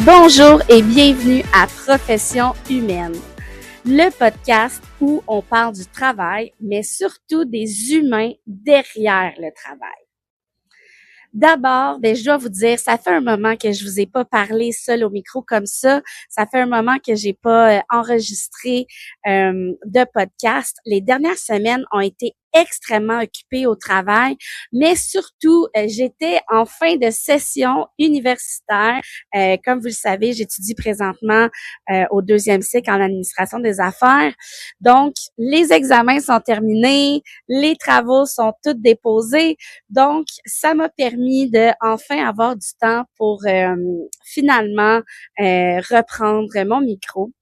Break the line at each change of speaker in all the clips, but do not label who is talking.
Bonjour et bienvenue à Profession humaine, le podcast où on parle du travail, mais surtout des humains derrière le travail. D'abord, je dois vous dire, ça fait un moment que je vous ai pas parlé seul au micro comme ça. Ça fait un moment que j'ai pas enregistré de podcast. Les dernières semaines ont été extrêmement occupée au travail, mais surtout, j'étais en fin de session universitaire. Comme vous le savez, j'étudie présentement au 2e cycle en administration des affaires. Donc, les examens sont terminés, les travaux sont tous déposés. Donc, ça m'a permis de enfin avoir du temps pour finalement reprendre mon micro.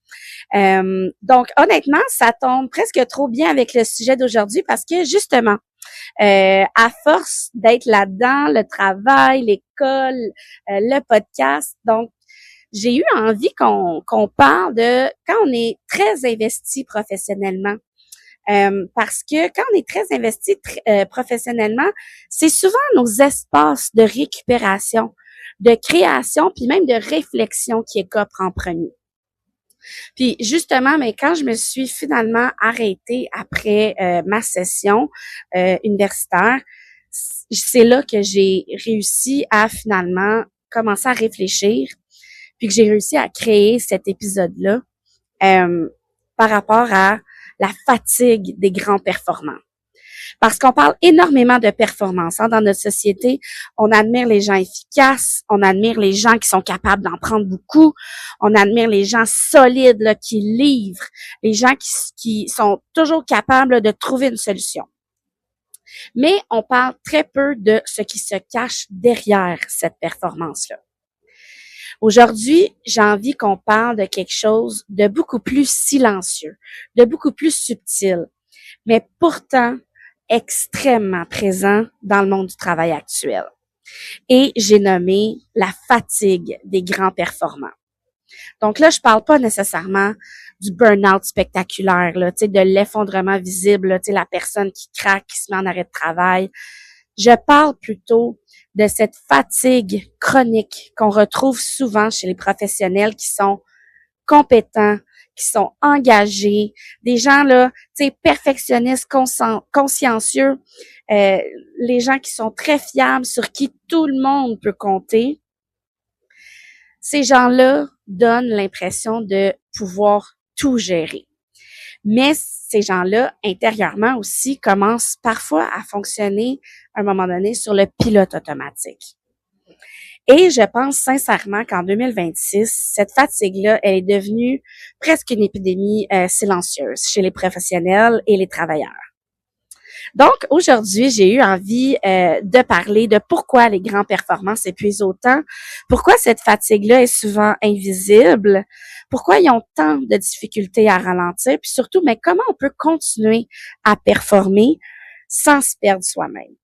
Donc, honnêtement, ça tombe presque trop bien avec le sujet d'aujourd'hui parce que justement, à force d'être là-dedans, le travail, l'école, le podcast, donc j'ai eu envie qu'on parle de quand on est très investi professionnellement. Parce que quand on est très investi professionnellement, c'est souvent nos espaces de récupération, de création, puis même de réflexion qui écopent en premier. Puis justement, mais quand je me suis finalement arrêtée après ma session universitaire, c'est là que j'ai réussi à finalement commencer à réfléchir, puis que j'ai réussi à créer cet épisode-là par rapport à la fatigue des grands performants. Parce qu'on parle énormément de performance dans notre société. On admire les gens efficaces, on admire les gens qui sont capables d'en prendre beaucoup, on admire les gens solides là, qui livrent, les gens qui sont toujours capables de trouver une solution. Mais on parle très peu de ce qui se cache derrière cette performance-là. Aujourd'hui, j'ai envie qu'on parle de quelque chose de beaucoup plus silencieux, de beaucoup plus subtil, mais pourtant extrêmement présent dans le monde du travail actuel. Et j'ai nommé la fatigue des grands performants. Donc là, je parle pas nécessairement du burn-out spectaculaire, là, de l'effondrement visible, là, la personne qui craque, qui se met en arrêt de travail. Je parle plutôt de cette fatigue chronique qu'on retrouve souvent chez les professionnels qui sont compétents, qui sont engagés, des gens là, tu sais, perfectionnistes, consciencieux, les gens qui sont très fiables, sur qui tout le monde peut compter. Ces gens-là donnent l'impression de pouvoir tout gérer. Mais ces gens-là, intérieurement aussi, commencent parfois à fonctionner à un moment donné sur le pilote automatique. Et je pense sincèrement qu'en 2026, cette fatigue-là, elle est devenue presque une épidémie silencieuse chez les professionnels et les travailleurs. Donc, aujourd'hui, j'ai eu envie de parler de pourquoi les grands performants s'épuisent autant, pourquoi cette fatigue-là est souvent invisible, pourquoi ils ont tant de difficultés à ralentir, puis surtout, mais comment on peut continuer à performer sans se perdre soi-même.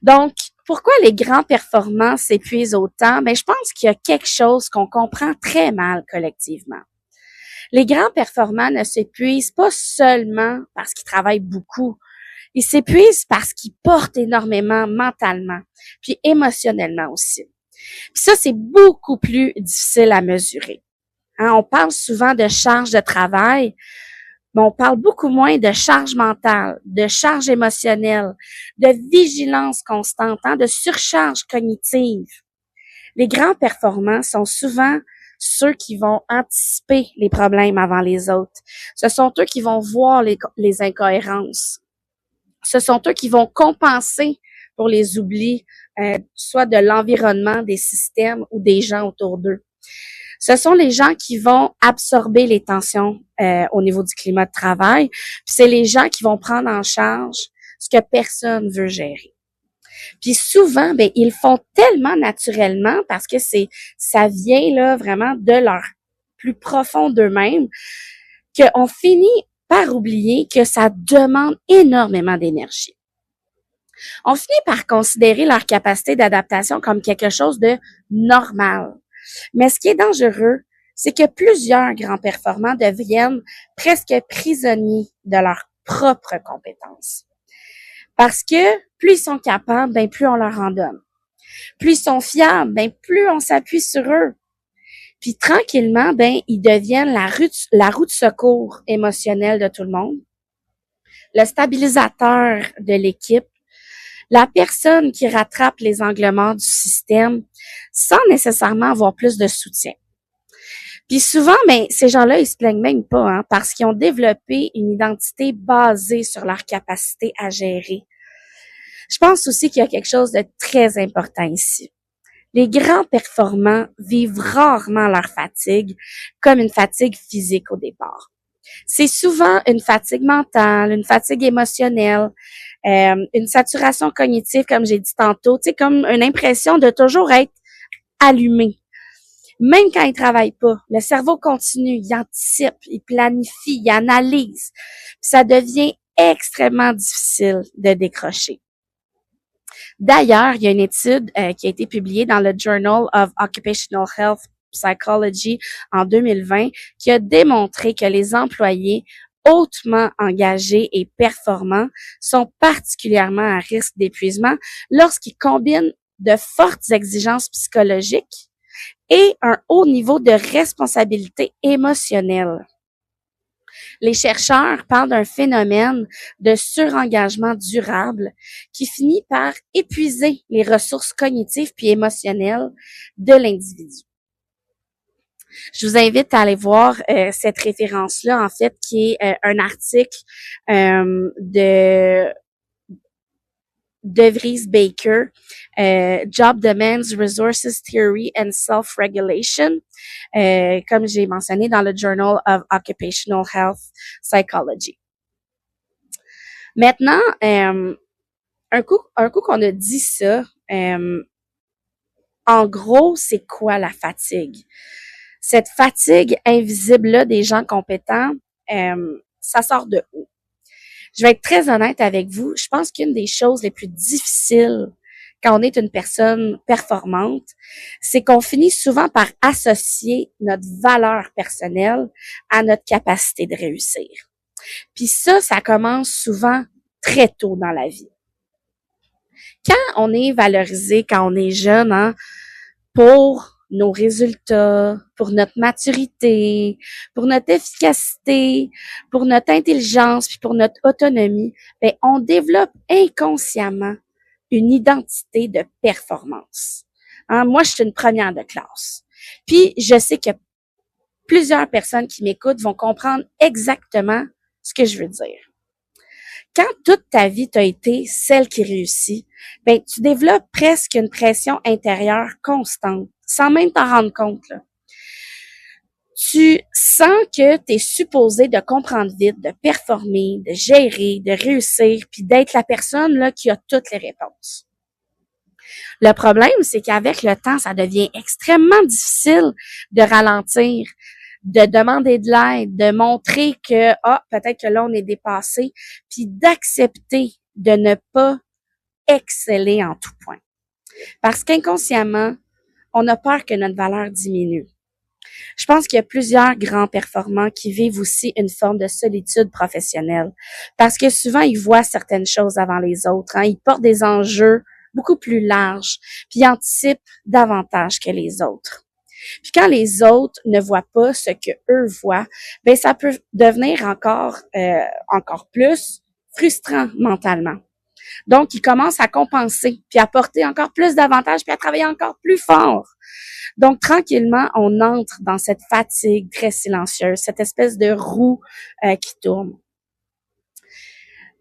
Donc, pourquoi les grands performants s'épuisent autant? Je pense qu'il y a quelque chose qu'on comprend très mal collectivement. Les grands performants ne s'épuisent pas seulement parce qu'ils travaillent beaucoup. Ils s'épuisent parce qu'ils portent énormément mentalement, puis émotionnellement aussi. Puis ça, c'est beaucoup plus difficile à mesurer. On parle souvent de charge de travail, mais on parle beaucoup moins de charge mentale, de charge émotionnelle, de vigilance constante, de surcharge cognitive. Les grands performants sont souvent ceux qui vont anticiper les problèmes avant les autres. Ce sont eux qui vont voir les incohérences. Ce sont eux qui vont compenser pour les oublis, soit de l'environnement, des systèmes ou des gens autour d'eux. Ce sont les gens qui vont absorber les tensions au niveau du climat de travail. Puis c'est les gens qui vont prendre en charge ce que personne veut gérer. Puis souvent, ils le font tellement naturellement parce que ça vient là vraiment de leur plus profond d'eux-mêmes qu'on finit par oublier que ça demande énormément d'énergie. On finit par considérer leur capacité d'adaptation comme quelque chose de normal. Mais ce qui est dangereux, c'est que plusieurs grands performants deviennent presque prisonniers de leurs propres compétences. Parce que plus ils sont capables, plus on leur en donne. Plus ils sont fiables, ben plus on s'appuie sur eux. Puis tranquillement, ben ils deviennent la roue de secours émotionnelle de tout le monde, le stabilisateur de l'équipe, la personne qui rattrape les angles morts du système sans nécessairement avoir plus de soutien. Puis souvent, ben, ces gens-là, ils se plaignent même pas, hein, parce qu'ils ont développé une identité basée sur leur capacité à gérer. Je pense aussi qu'il y a quelque chose de très important ici. Les grands performants vivent rarement leur fatigue comme une fatigue physique au départ. C'est souvent une fatigue mentale, une fatigue émotionnelle, une saturation cognitive, comme j'ai dit tantôt, tu sais, comme une impression de toujours être allumé. Même quand ils travaillent pas, le cerveau continue, il anticipe, il planifie, il analyse. Puis ça devient extrêmement difficile de décrocher. D'ailleurs, il y a une étude qui a été publiée dans le Journal of Occupational Health Psychology en 2020 qui a démontré que les employés hautement engagés et performants sont particulièrement à risque d'épuisement lorsqu'ils combinent de fortes exigences psychologiques et un haut niveau de responsabilité émotionnelle. Les chercheurs parlent d'un phénomène de surengagement durable qui finit par épuiser les ressources cognitives puis émotionnelles de l'individu. Je vous invite à aller voir cette référence-là, en fait, qui est un article de Vries Baker, Job Demands, Resources Theory and Self-Regulation, comme j'ai mentionné dans le Journal of Occupational Health Psychology. Maintenant, un coup qu'on a dit ça, en gros, c'est quoi la fatigue? Cette fatigue invisible-là des gens compétents, ça sort de où? Je vais être très honnête avec vous. Je pense qu'une des choses les plus difficiles quand on est une personne performante, c'est qu'on finit souvent par associer notre valeur personnelle à notre capacité de réussir. Puis ça commence souvent très tôt dans la vie. Quand on est valorisé, quand on est jeune, hein, pour nos résultats, pour notre maturité, pour notre efficacité, pour notre intelligence, puis pour notre autonomie, ben, on développe inconsciemment une identité de performance. Hein, moi, je suis une première de classe. Puis, je sais que plusieurs personnes qui m'écoutent vont comprendre exactement ce que je veux dire. Quand toute ta vie t'a été celle qui réussit, ben tu développes presque une pression intérieure constante, sans même t'en rendre compte, là. Tu sens que tu es supposé de comprendre vite, de performer, de gérer, de réussir, puis d'être la personne là qui a toutes les réponses. Le problème, c'est qu'avec le temps, ça devient extrêmement difficile de ralentir, de demander de l'aide, de montrer que, peut-être que là, on est dépassé, puis d'accepter de ne pas exceller en tout point. Parce qu'inconsciemment, on a peur que notre valeur diminue. Je pense qu'il y a plusieurs grands performants qui vivent aussi une forme de solitude professionnelle. Parce que souvent, ils voient certaines choses avant les autres. Hein. Ils portent des enjeux beaucoup plus larges, puis ils anticipent davantage que les autres. Puis quand les autres ne voient pas ce que eux voient, ben ça peut devenir encore plus frustrant mentalement. Donc, ils commencent à compenser, puis à porter encore plus d'avantages, puis à travailler encore plus fort. Donc, tranquillement, on entre dans cette fatigue très silencieuse, cette espèce de roue qui tourne.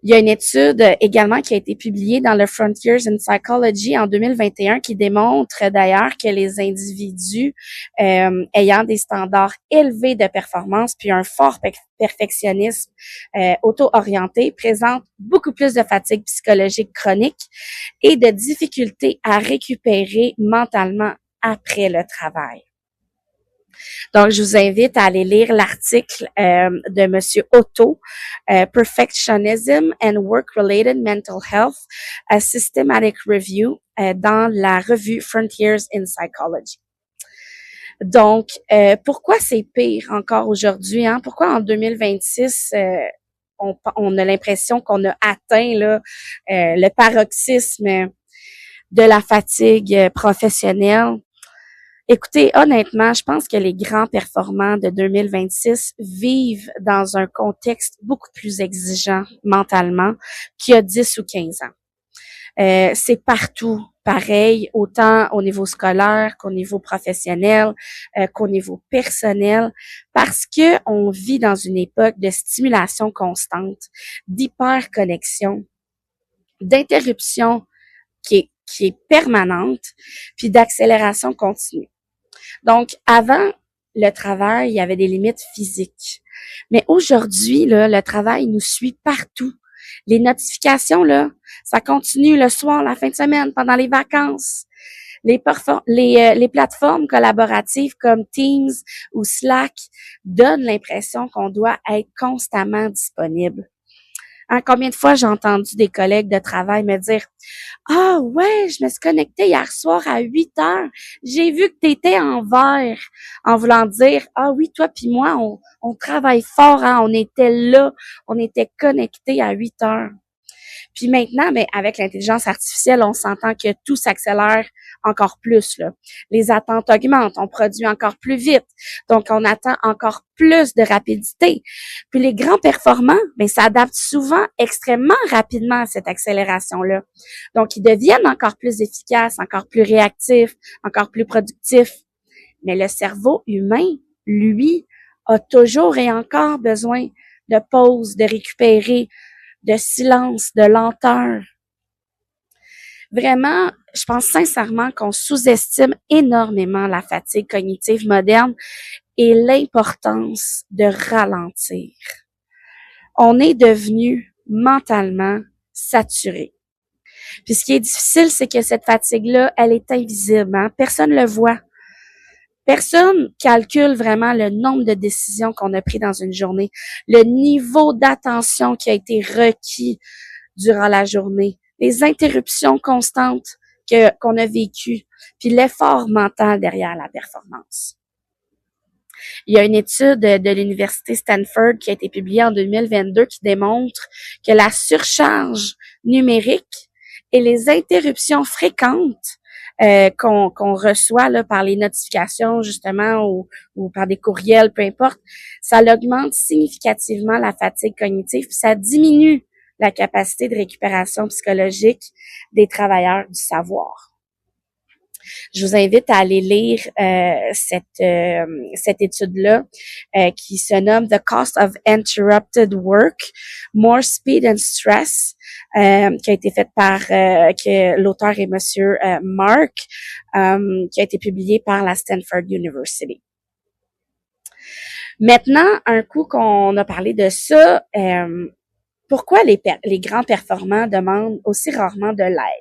Il y a une étude également qui a été publiée dans le Frontiers in Psychology en 2021 qui démontre d'ailleurs que les individus ayant des standards élevés de performance puis un fort perfectionnisme auto-orienté présentent beaucoup plus de fatigue psychologique chronique et de difficultés à récupérer mentalement après le travail. Donc, je vous invite à aller lire l'article de Monsieur Otto, Perfectionism and Work-Related Mental Health, a Systematic Review, dans la revue Frontiers in Psychology. Donc, pourquoi c'est pire encore aujourd'hui? Hein? Pourquoi en 2026, on a l'impression qu'on a atteint là, le paroxysme de la fatigue professionnelle. Écoutez, honnêtement, je pense que les grands performants de 2026 vivent dans un contexte beaucoup plus exigeant mentalement qu'il y a 10 ou 15 ans. C'est partout pareil, autant au niveau scolaire qu'au niveau professionnel, qu'au niveau personnel, parce que on vit dans une époque de stimulation constante, d'hyperconnexion, d'interruption qui est permanente, puis d'accélération continue. Donc, avant le travail, il y avait des limites physiques. Mais aujourd'hui, là, le travail nous suit partout. Les notifications, là, ça continue le soir, la fin de semaine, pendant les vacances. Les plateformes collaboratives comme Teams ou Slack donnent l'impression qu'on doit être constamment disponible. Hein, combien de fois j'ai entendu des collègues de travail me dire « Ah ouais, je me suis connectée hier soir à 8 heures. J'ai vu que tu étais en vert. » En voulant dire « Ah oui, toi puis moi, on travaille fort, hein, on était là, on était connectés à 8 heures. » Puis maintenant, mais avec l'intelligence artificielle, on s'entend que tout s'accélère encore plus, là. Les attentes augmentent, on produit encore plus vite. Donc, on attend encore plus de rapidité. Puis les grands performants, ben, s'adaptent souvent extrêmement rapidement à cette accélération-là. Donc, ils deviennent encore plus efficaces, encore plus réactifs, encore plus productifs. Mais le cerveau humain, lui, a toujours et encore besoin de pause, de récupérer, de silence, de lenteur. Vraiment, je pense sincèrement qu'on sous-estime énormément la fatigue cognitive moderne et l'importance de ralentir. On est devenu mentalement saturé. Puis ce qui est difficile, c'est que cette fatigue-là, elle est invisible, hein? Personne ne le voit. Personne calcule vraiment le nombre de décisions qu'on a prises dans une journée, le niveau d'attention qui a été requis durant la journée, les interruptions constantes qu'on a vécues, puis l'effort mental derrière la performance. Il y a une étude de l'université Stanford qui a été publiée en 2022 qui démontre que la surcharge numérique et les interruptions fréquentes qu'on reçoit là par les notifications justement ou par des courriels, peu importe, ça augmente significativement la fatigue cognitive, puis ça diminue la capacité de récupération psychologique des travailleurs du savoir. Je vous invite à aller lire cette étude-là qui se nomme The Cost of Interrupted Work, More Speed and Stress, qui a été faite par que l'auteur est Monsieur Mark, qui a été publié par la Stanford University. Maintenant, un coup qu'on a parlé de ça, pourquoi les grands performants demandent aussi rarement de l'aide?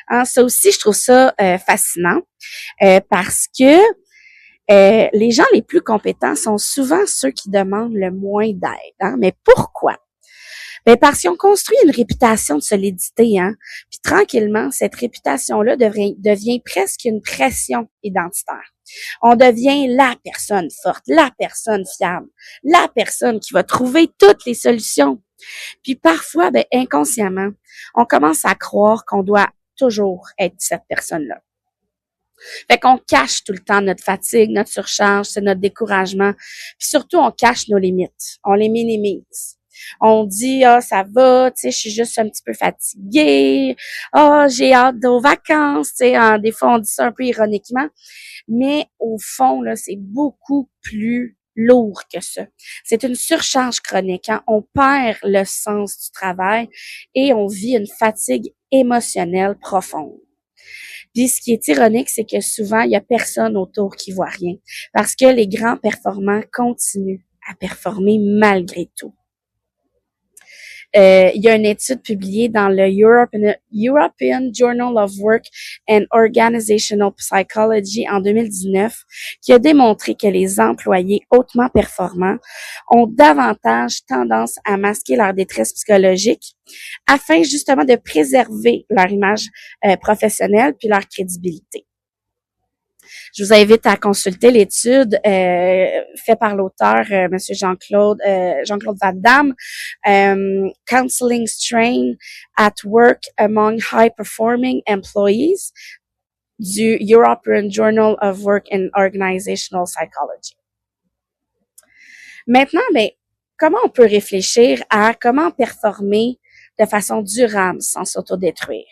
Hein, ça aussi, je trouve ça fascinant parce que les gens les plus compétents sont souvent ceux qui demandent le moins d'aide. Hein? Mais pourquoi? Ben parce qu'ils ont construit une réputation de solidité. Hein? Puis tranquillement, cette réputation-là devient presque une pression identitaire. On devient la personne forte, la personne fiable, la personne qui va trouver toutes les solutions. Puis parfois, ben inconsciemment, on commence à croire qu'on doit toujours être cette personne-là. Fait qu'on cache tout le temps notre fatigue, notre surcharge, c'est notre découragement. Puis surtout, on cache nos limites. On les minimise. On dit, ça va, tu sais, je suis juste un petit peu fatiguée. J'ai hâte aux vacances, tu sais. Des fois, on dit ça un peu ironiquement. Mais au fond, là, c'est beaucoup plus lourd que ça. C'est une surcharge chronique. Hein? On perd le sens du travail et on vit une fatigue émotionnelle profonde. Puis ce qui est ironique, c'est que souvent, il y a personne autour qui voit rien parce que les grands performants continuent à performer malgré tout. Il y a une étude publiée dans le European Journal of Work and Organizational Psychology en 2019 qui a démontré que les employés hautement performants ont davantage tendance à masquer leur détresse psychologique afin justement de préserver leur image professionnelle puis leur crédibilité. Je vous invite à consulter l'étude faite par l'auteur, Monsieur Jean-Claude Van Damme, Counseling Strain at Work Among High-Performing Employees du European Journal of Work and Organizational Psychology. Maintenant, comment on peut réfléchir à comment performer de façon durable sans s'autodétruire?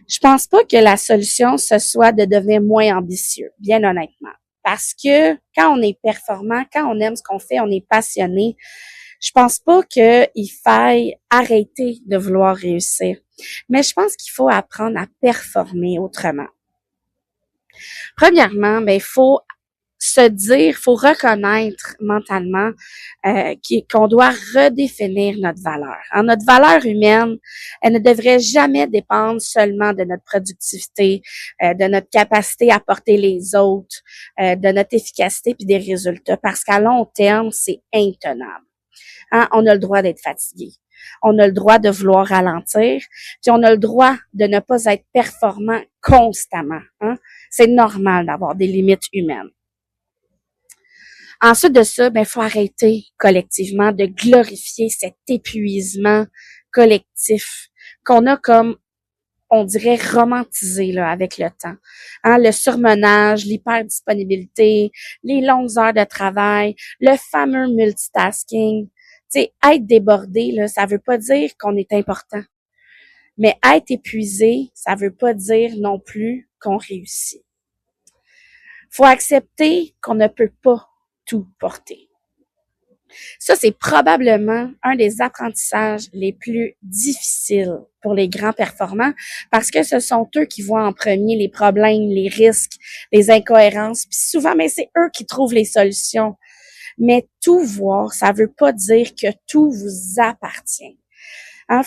Je pense pas que la solution, ce soit de devenir moins ambitieux, bien honnêtement. Parce que quand on est performant, quand on aime ce qu'on fait, on est passionné, je pense pas qu'il faille arrêter de vouloir réussir. Mais je pense qu'il faut apprendre à performer autrement. Premièrement, il faut se dire, faut reconnaître mentalement qu'on doit redéfinir notre valeur. Notre valeur humaine, elle ne devrait jamais dépendre seulement de notre productivité, de notre capacité à porter les autres, de notre efficacité puis des résultats, parce qu'à long terme, c'est intenable. On a le droit d'être fatigué. On a le droit de vouloir ralentir, puis on a le droit de ne pas être performant constamment. C'est normal d'avoir des limites humaines. Ensuite de ça, il faut arrêter collectivement de glorifier cet épuisement collectif qu'on a comme, on dirait, romantisé là, avec le temps. Le surmenage, l'hyperdisponibilité, les longues heures de travail, le fameux multitasking. Tu sais, être débordé, là, ça veut pas dire qu'on est important. Mais être épuisé, ça veut pas dire non plus qu'on réussit. Faut accepter qu'on ne peut pas tout porter. Ça, c'est probablement un des apprentissages les plus difficiles pour les grands performants parce que ce sont eux qui voient en premier les problèmes, les risques, les incohérences. Puis souvent, c'est eux qui trouvent les solutions. Mais tout voir, ça veut pas dire que tout vous appartient.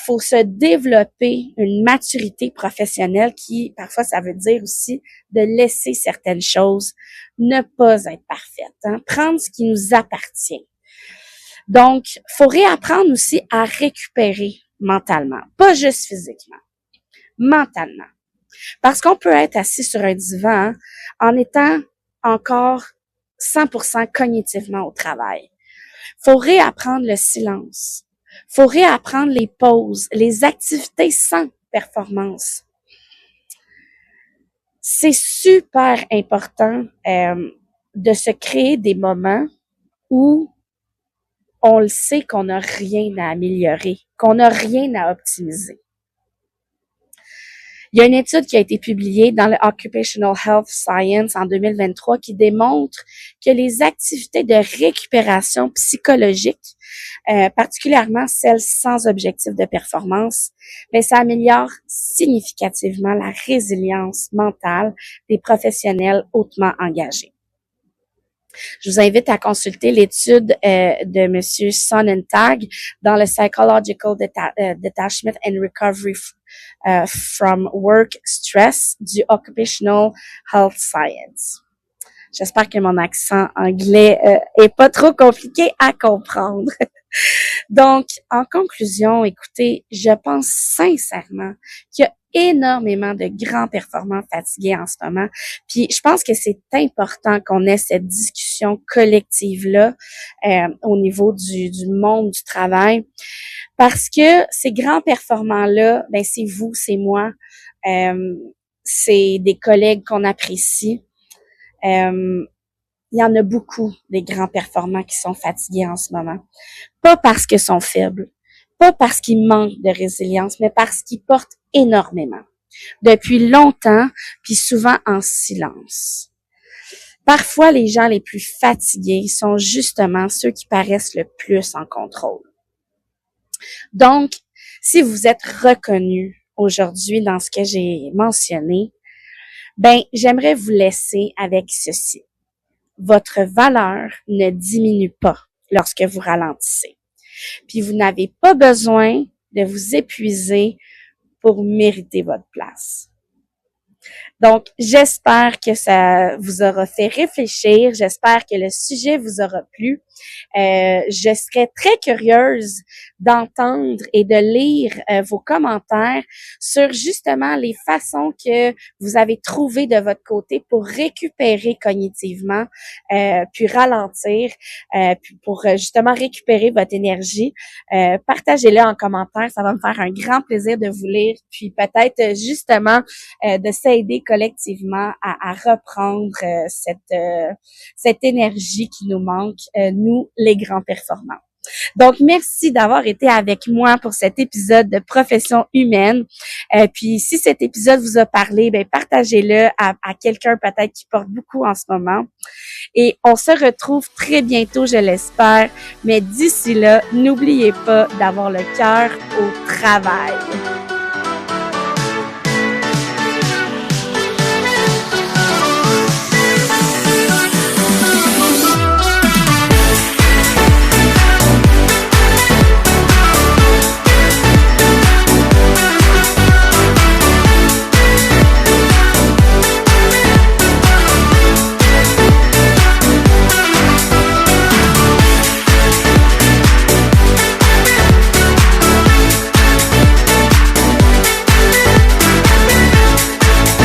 Faut se développer une maturité professionnelle qui, parfois, ça veut dire aussi de laisser certaines choses ne pas être parfaites. Prendre ce qui nous appartient. Donc, faut réapprendre aussi à récupérer mentalement, pas juste physiquement, mentalement. Parce qu'on peut être assis sur un divan en étant encore 100% cognitivement au travail. Faut réapprendre le silence. Faut réapprendre les pauses, les activités sans performance. C'est super important de se créer des moments où on le sait qu'on n'a rien à améliorer, qu'on n'a rien à optimiser. Il y a une étude qui a été publiée dans le Occupational Health Science en 2023 qui démontre que les activités de récupération psychologique, particulièrement celles sans objectif de performance, ça améliore significativement la résilience mentale des professionnels hautement engagés. Je vous invite à consulter l'étude de Monsieur Sonnentag dans le Psychological Detachment and Recovery from Work Stress du Occupational Health Science. J'espère que mon accent anglais est pas trop compliqué à comprendre. Donc, en conclusion, écoutez, je pense sincèrement qu'il y a énormément de grands performants fatigués en ce moment. Puis, je pense que c'est important qu'on ait cette discussion collective-là au niveau du monde du travail. Parce que ces grands performants-là, c'est vous, c'est moi, c'est des collègues qu'on apprécie. Il y en a beaucoup des grands performants qui sont fatigués en ce moment. Pas parce qu'ils sont faibles, pas parce qu'ils manquent de résilience, mais parce qu'ils portent énormément. Depuis longtemps, puis souvent en silence. Parfois, les gens les plus fatigués sont justement ceux qui paraissent le plus en contrôle. Donc, si vous êtes reconnu aujourd'hui dans ce que j'ai mentionné, j'aimerais vous laisser avec ceci. Votre valeur ne diminue pas lorsque vous ralentissez. Puis vous n'avez pas besoin de vous épuiser pour mériter votre place. Donc, j'espère que ça vous aura fait réfléchir. J'espère que le sujet vous aura plu. Je serais très curieuse d'entendre et de lire vos commentaires sur justement les façons que vous avez trouvées de votre côté pour récupérer cognitivement, puis ralentir, puis pour justement récupérer votre énergie. Partagez-le en commentaire, ça va me faire un grand plaisir de vous lire, puis peut-être justement de s'aider collectivement à reprendre cette énergie qui nous manque, nous, les grands performants. Donc, merci d'avoir été avec moi pour cet épisode de Profession humaine. Puis, si cet épisode vous a parlé, ben partagez-le à quelqu'un peut-être qui porte beaucoup en ce moment. Et on se retrouve très bientôt, je l'espère. Mais d'ici là, n'oubliez pas d'avoir le cœur au travail.